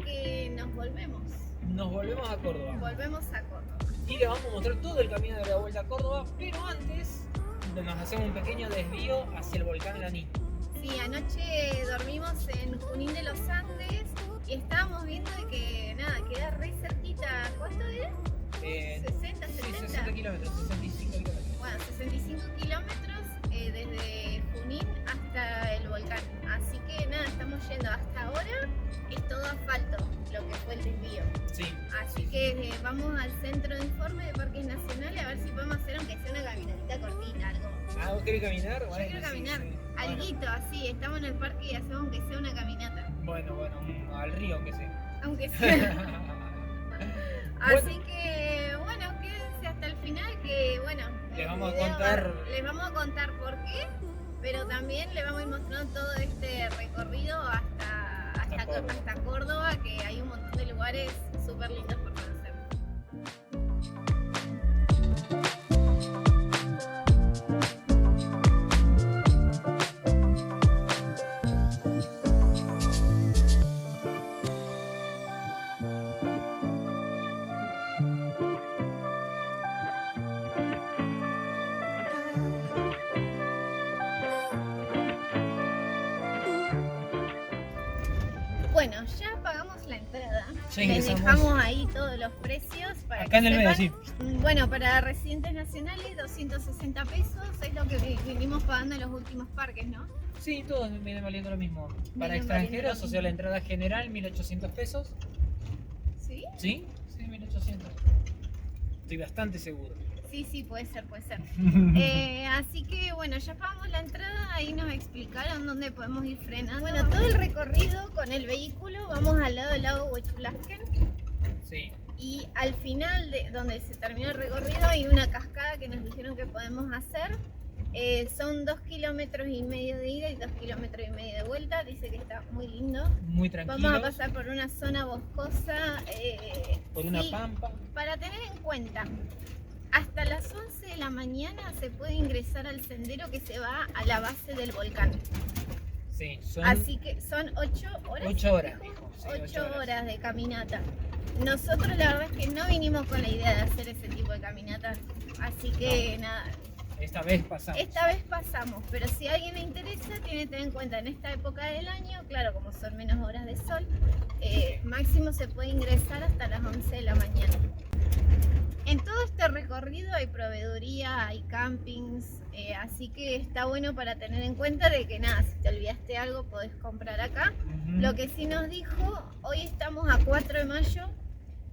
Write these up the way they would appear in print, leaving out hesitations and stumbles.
que nos volvemos. Nos volvemos a Córdoba. Volvemos a Córdoba. Y les vamos a mostrar todo el camino de la vuelta a Córdoba, pero antes nos hacemos un pequeño desvío hacia el volcán Lanín. Sí, anoche dormimos en Junín de los Andes y estábamos viendo de que nada, queda re cerquita. ¿Cuánto es? 60, 70. Sí, 60 kilómetros, 65 kilómetros. Bueno, 65 kilómetros desde Junín hasta el volcán. Así que nada, estamos yendo. Hasta ahora es todo asfalto, lo que fue el desvío. Sí. Así que vamos al centro de informe de Parques Nacionales a ver si podemos hacer, aunque sea una caminadita cortita, algo. Ah, ¿vos querés caminar? Yo quiero caminar, alguito así, estamos en el parque y hacemos aunque sea una caminata. Bueno, al río aunque sea. Aunque sea. Así que bueno, quédense hasta el final que bueno, les el vamos a video contar. Les vamos a contar por qué, pero también les vamos a ir mostrando todo este recorrido hasta Córdoba, que hay un montón de lugares súper lindos por conocer. Bueno, ya pagamos la entrada. Ya Les ingresamos. dejamos ahí todos los precios para Acá que en el medio, sí. sepan. Bueno, para residentes nacionales 260 pesos es lo que vinimos pagando en los últimos parques, ¿no? Sí, todos vienen valiendo lo mismo. Para Vienen extranjeros, valiendo lo o sea, la entrada general, 1.800 pesos. ¿Sí? ¿Sí? Sí, 1.800. Estoy bastante seguro. Sí, puede ser. Así que bueno, ya pagamos la entrada, ahí nos explicaron dónde podemos ir frenando. Bueno, todo el recorrido con el vehículo, vamos al lado del lago Huechulasquen. Sí. Y al final, de donde se terminó el recorrido, hay una cascada que nos dijeron que podemos hacer. Son 2,5 kilómetros de ida y 2,5 kilómetros de vuelta. Dice que está muy lindo. Muy tranquilo. Vamos a pasar por una zona boscosa. Por una sí, pampa. para tener en cuenta, hasta las 11 de la mañana se puede ingresar al sendero que se va a la base del volcán. Sí, son Así que son 8 horas. 8 horas. dijo. Sí, 8 horas de caminata. Nosotros la verdad es que no vinimos con la idea de hacer ese tipo de caminatas. Así que nada, Esta vez pasamos. esta vez pasamos. Pero si a alguien le interesa, tiene que tener en cuenta en esta época del año, claro, como son menos horas de sol, máximo se puede ingresar hasta las 11 de la mañana. En todo este recorrido hay proveeduría, hay campings, así que está bueno para tener en cuenta de que nada, si te olvidaste algo podés comprar acá. Ujú. Lo que sí nos dijo, hoy estamos a 4 de mayo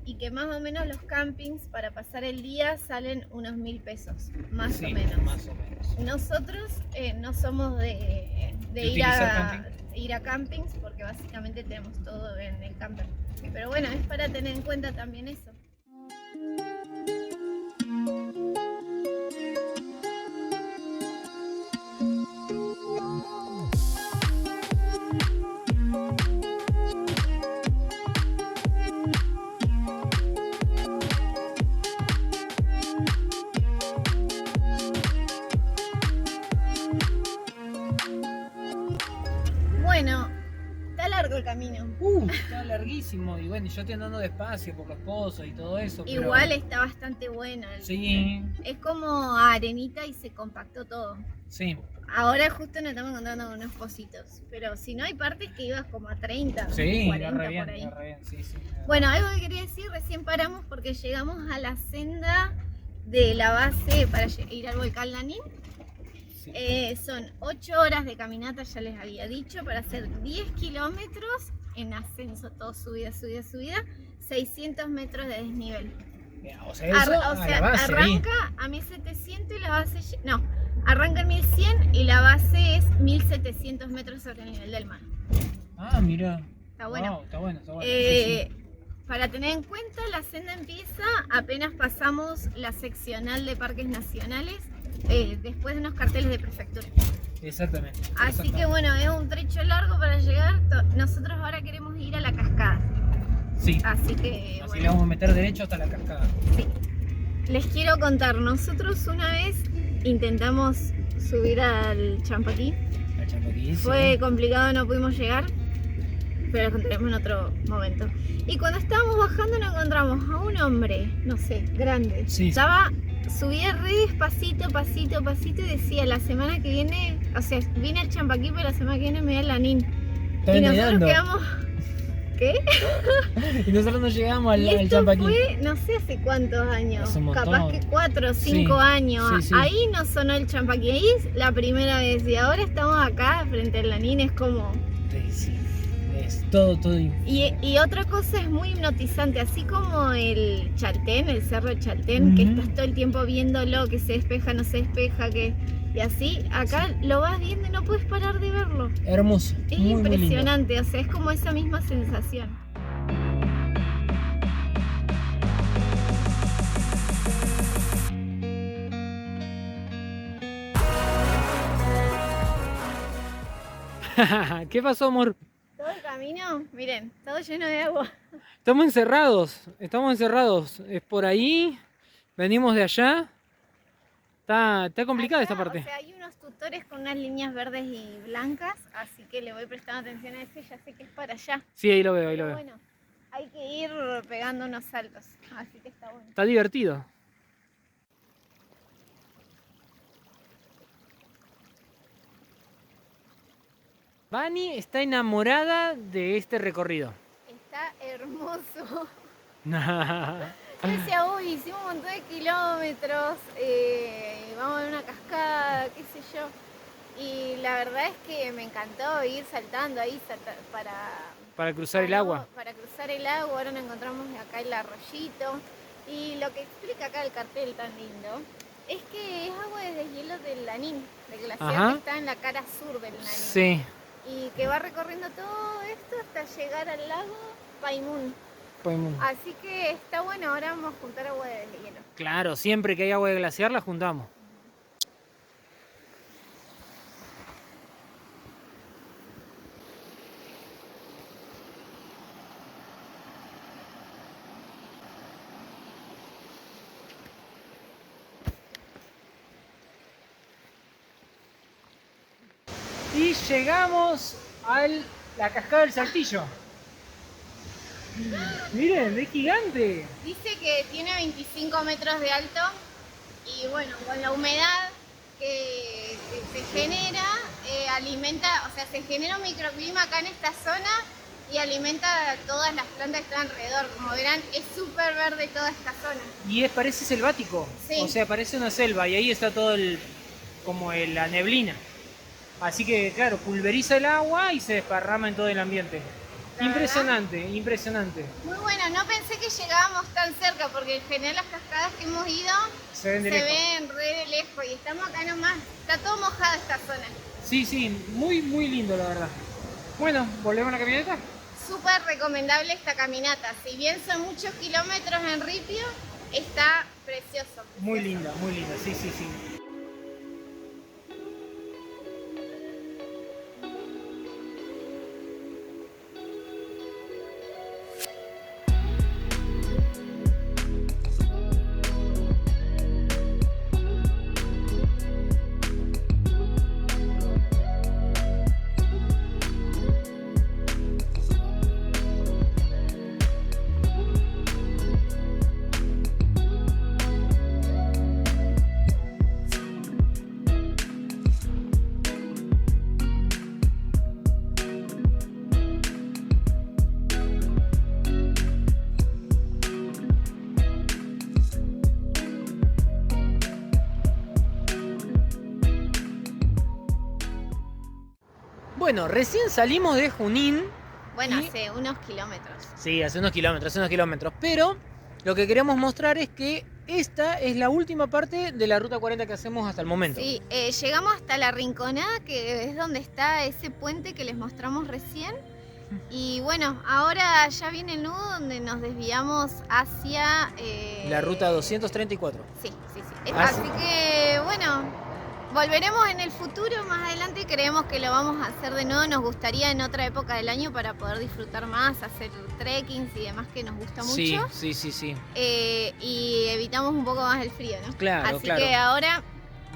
y que más o menos los campings para pasar el día salen unos 1.000 pesos, más Sí, o menos. Más o menos. Nosotros no somos de ¿De ir utilizar ir a campings porque básicamente tenemos todo en el camper. Pero bueno, es para tener en cuenta también eso. Bueno, está largo el camino. Está larguísimo. Y bueno, yo estoy andando despacio por los pozos y todo eso. pero- Igual está bastante bueno. Sí, Es como arenita y se compactó todo. sí. Ahora justo nos estamos encontrando con unos pocitos. Pero si no, hay partes que ibas como a 30, Sí, 40 va re bien, por ahí. va re bien. Sí, sí. Bueno, algo que quería decir, recién paramos porque llegamos a la senda de la base para ir al volcán Lanín. Sí. Son 8 horas de caminata, ya les había dicho, para hacer 10 kilómetros en ascenso, todo subida, 600 metros de desnivel. O sea, eso a la base, ahí. arranca a 1700 y la base... No, arranca en 1100 y la base es 1700 metros sobre el nivel del mar. Ah, mira. Está bueno. Wow, está bueno. Sí, sí. Para tener en cuenta, la senda empieza apenas pasamos la seccional de parques nacionales, después de unos carteles de prefectura. Exactamente. Así que bueno, es un trecho largo para llegar. Nosotros ahora queremos ir a la cascada. Sí. Así que Así bueno, le vamos a meter derecho hasta la cascada. sí. Les quiero contar, nosotros una vez intentamos subir al Champaquí. La Champaquí, sí. Fue complicado, no pudimos llegar. pero lo contaremos en otro momento. Y cuando estábamos bajando nos encontramos a un hombre, no sé, grande. Sí. Subía re despacito, pasito, pasito y decía, la semana que viene, o sea, vine al Champaquí, pero la semana que viene me da el Lanín. Está Y nosotros entrenando. quedamos... ¿Qué? Y nosotros no llegamos Y al esto Champaquí. fue, no sé hace cuántos años, Hace un montón. capaz que 4 o 5 Sí, años. sí, sí. Ahí no sonó el Champaquí, ahí es la primera vez. Y ahora estamos acá frente al Lanín, es como... Sí. Es todo. Y otra cosa es muy hipnotizante, así como el Chaltén, el cerro de Chaltén, que estás todo el tiempo viéndolo, que se despeja, no se despeja, y así, acá lo vas viendo y no puedes parar de verlo. Hermoso. Es muy, impresionante, o sea, es como esa misma sensación. Muy lindo. ¿Qué pasó, amor? Todo el camino, miren, todo lleno de agua. Estamos encerrados. Es por ahí. Venimos de allá. Está complicada Acá, esta parte. O sea, hay unos tutores con unas líneas verdes y blancas, así que le voy prestando atención a ese, ya sé que es para allá. Sí, ahí lo veo, Pero bueno, hay que ir pegando unos saltos, así que está bueno. Está divertido. Vani está enamorada de este recorrido. Está hermoso. Yo decía, uy, hicimos un montón de kilómetros, vamos a ver una cascada, qué sé yo. Y la verdad es que me encantó ir saltando ahí Para cruzar el agua. Para cruzar el agua, ahora nos encontramos acá el arroyito. Y lo que explica acá el cartel tan lindo es que es agua de deshielo del Lanín, del glaciar que está en la cara sur del Lanín. Sí. Y que va recorriendo todo esto hasta llegar al lago Paimún. Así que está bueno, ahora vamos a juntar agua de deshielo. Claro, siempre que hay agua de glaciar la juntamos. Y llegamos a la cascada del Saltillo. Miren, es gigante. Dice que tiene 25 metros de alto y bueno, con la humedad que se genera, alimenta, o sea, se genera un microclima acá en esta zona y alimenta a todas las plantas que están alrededor. Como verán, es súper verde toda esta zona. Y parece selvático, sí. O sea, parece una selva y ahí está todo la neblina. Así que, claro, pulveriza el agua y se desparrama en todo el ambiente. Impresionante. Muy bueno, no pensé que llegábamos tan cerca porque en general las cascadas que hemos ido se ven re de lejos y estamos acá nomás. Está todo mojada esta zona. Sí, muy lindo la verdad. Bueno, ¿volvemos a la camioneta? Súper recomendable esta caminata. Si bien son muchos kilómetros en ripio, está precioso. Muy linda, sí. Bueno, recién salimos de Junín. Bueno, hace unos kilómetros. Sí, hace unos kilómetros. Pero lo que queremos mostrar es que esta es la última parte de la Ruta 40 que hacemos hasta el momento. Sí, llegamos hasta La Rinconada, que es donde está ese puente que les mostramos recién. Y bueno, ahora ya viene el nudo donde nos desviamos hacia... la Ruta 234. Sí. Así que bueno, volveremos en el futuro, más adelante creemos que lo vamos a hacer de nuevo. Nos gustaría en otra época del año para poder disfrutar más, hacer trekkings y demás que nos gusta mucho. Sí. Y evitamos un poco más el frío, ¿no? Claro. Así que ahora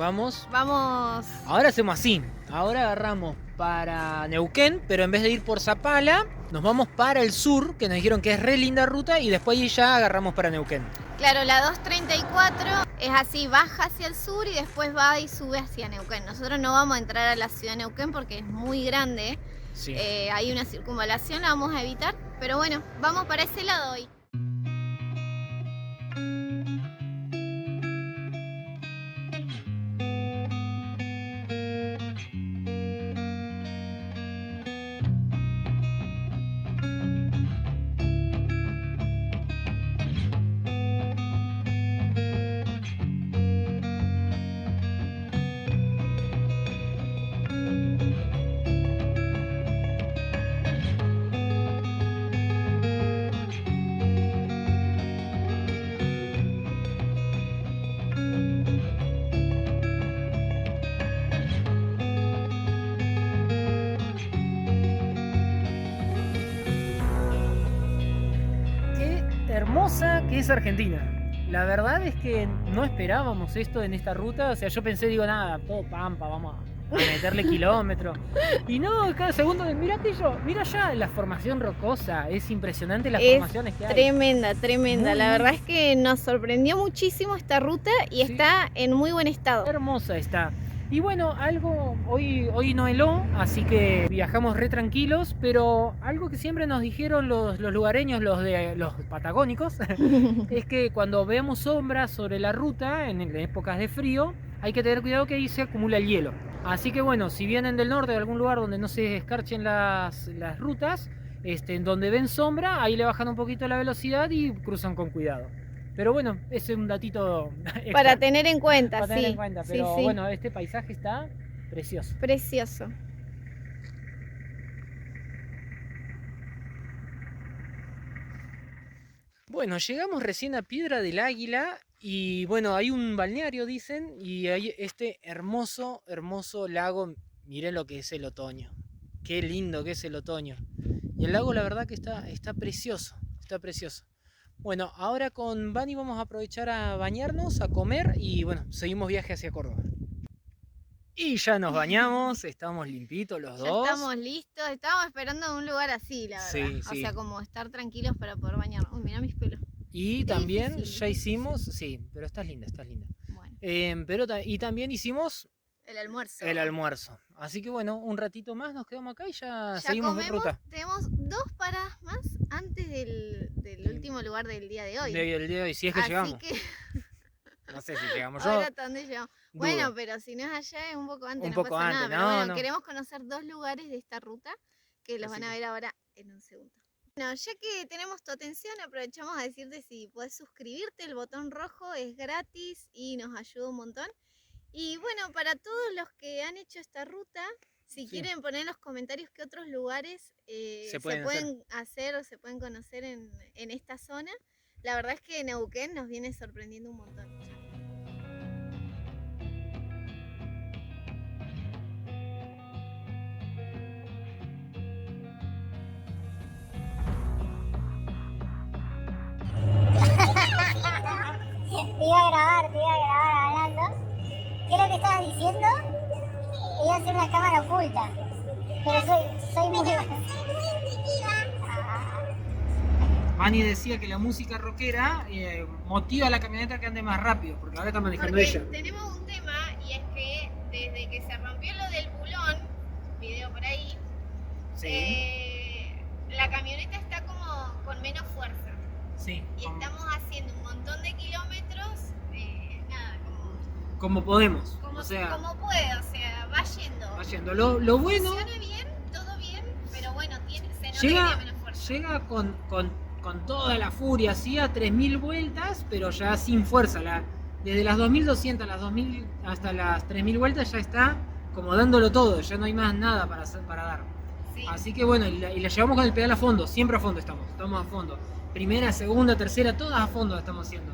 Vamos. Vamos. Ahora hacemos así. Ahora agarramos para Neuquén, pero en vez de ir por Zapala, nos vamos para el sur, que nos dijeron que es re linda ruta, y después ahí ya agarramos para Neuquén. Claro, la 234 es así, baja hacia el sur y después va y sube hacia Neuquén. Nosotros no vamos a entrar a la ciudad de Neuquén porque es muy grande. Sí. Hay una circunvalación, la vamos a evitar. Pero bueno, vamos para ese lado hoy. Hermosa que es Argentina. La verdad es que no esperábamos esto en esta ruta. O sea, yo pensé, digo, nada, todo pampa, vamos a meterle kilómetros. Y no, cada segundo, mira aquello, mira allá, la formación rocosa. Es impresionante las formaciones que hay. Tremenda, tremenda. Muy, la verdad es que nos sorprendió muchísimo esta ruta y sí, está en muy buen estado. Hermosa está. Y bueno, algo, hoy no heló, así que viajamos re tranquilos, pero algo que siempre nos dijeron los lugareños, los patagónicos, es que cuando veamos sombras sobre la ruta, en épocas de frío, hay que tener cuidado que ahí se acumula el hielo. Así que bueno, si vienen del norte, de algún lugar donde no se escarchen las rutas, en donde ven sombra, ahí le bajan un poquito la velocidad y cruzan con cuidado. Pero bueno, ese es un datito extra. Para tener en cuenta, Para tener en cuenta, pero sí. bueno, este paisaje está precioso. Precioso. Bueno, llegamos recién a Piedra del Águila y bueno, hay un balneario, dicen, y hay este hermoso, hermoso lago. Miren lo que es el otoño. Qué lindo que es el otoño. Y el lago la verdad que está precioso, está precioso. Bueno, ahora con Vani vamos a aprovechar a bañarnos, a comer y bueno, seguimos viaje hacia Córdoba. Y ya nos bañamos, estamos limpitos los dos. Ya estamos listos, estábamos esperando un lugar así, la verdad. Sí, o sí. sea, como estar tranquilos para poder bañarnos. Uy, mira mis pelos. Y también difícil, ya hicimos, sí, pero estás linda, estás linda. Bueno. Y también hicimos el almuerzo. El almuerzo. Así que bueno, un ratito más nos quedamos acá y ya seguimos comemos, de ruta. Tenemos 2 paradas más antes del último lugar del día de hoy. Del día de hoy, si es que llegamos. Que... No sé si llegamos. Ahora hasta dónde llegamos. Dudo. Bueno, pero si no es allá es un poco antes, un no poco pasa antes, nada. Pero no, bueno, no. queremos conocer 2 lugares de esta ruta que los van a ver ahora en un segundo. Bueno, ya que tenemos tu atención, aprovechamos a decirte si puedes suscribirte, el botón rojo es gratis y nos ayuda un montón. Y bueno, para todos los que han hecho esta ruta, si quieren poner en los comentarios qué otros lugares se pueden hacer o se pueden conocer en esta zona, la verdad es que Neuquén nos viene sorprendiendo un montón. Te iba a grabar hablando. ¿Qué es lo que estabas diciendo? Iba a hacer una cámara oculta. Pero soy muy... Vani decía que la música rockera motiva a la camioneta que ande más rápido, porque ahora está manejando ella. Tenemos un tema y es que desde que se rompió lo del bulón, video por ahí, la camioneta está como con menos fuerza. Sí. Y estamos haciendo un montón de kilómetros, como podemos. Como puede, va yendo. Va yendo. Lo bueno... Funciona bien, todo bien, pero bueno, se nota llega, que tiene menos fuerza. Llega con toda la furia, así a 3000 vueltas, pero ya sin fuerza. Desde las 2200 a las 2000 hasta las 3000 vueltas ya está como dándolo todo, ya no hay más nada para dar. Sí. Así que bueno, y la llevamos con el pedal a fondo, siempre a fondo estamos a fondo. Primera, segunda, tercera, todas a fondo estamos haciendo.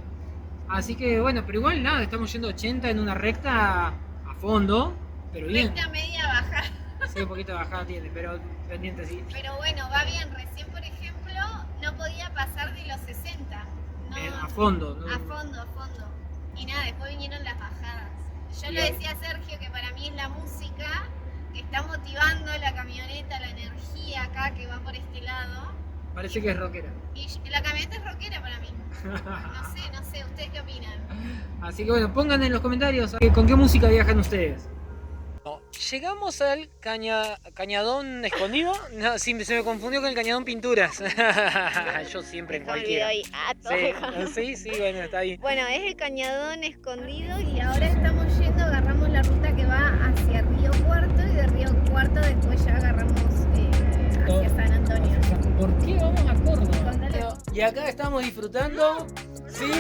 Así que bueno, pero igual nada, estamos yendo 80 en una recta a fondo, pero bien. Recta media baja. Sí, un poquito de bajada tiene, pero pendiente sí. Pero bueno, va bien. Recién, por ejemplo, no podía pasar de los 60. No, a fondo, ¿no? A fondo. Y nada, después vinieron las bajadas. Yo le decía a Sergio que para mí es la música que está motivando la camioneta, la energía acá que va por este lado. Parece que es rockera. Y la camioneta es rockera para mí. No sé, ¿ustedes qué opinan? Así que bueno, pongan en los comentarios con qué música viajan ustedes. Llegamos al cañadón escondido. No, sí, se me confundió con el cañadón pinturas. Yo siempre en cualquiera. Sí, bueno, está bien. Bueno, es el cañadón escondido y ahora estamos yendo, agarramos la ruta que va hacia Río Cuarto y de Río Cuarto después ya agarramos hacia San Antonio. ¿Por qué vamos a Córdoba? Contale. Y acá estamos disfrutando. Sí.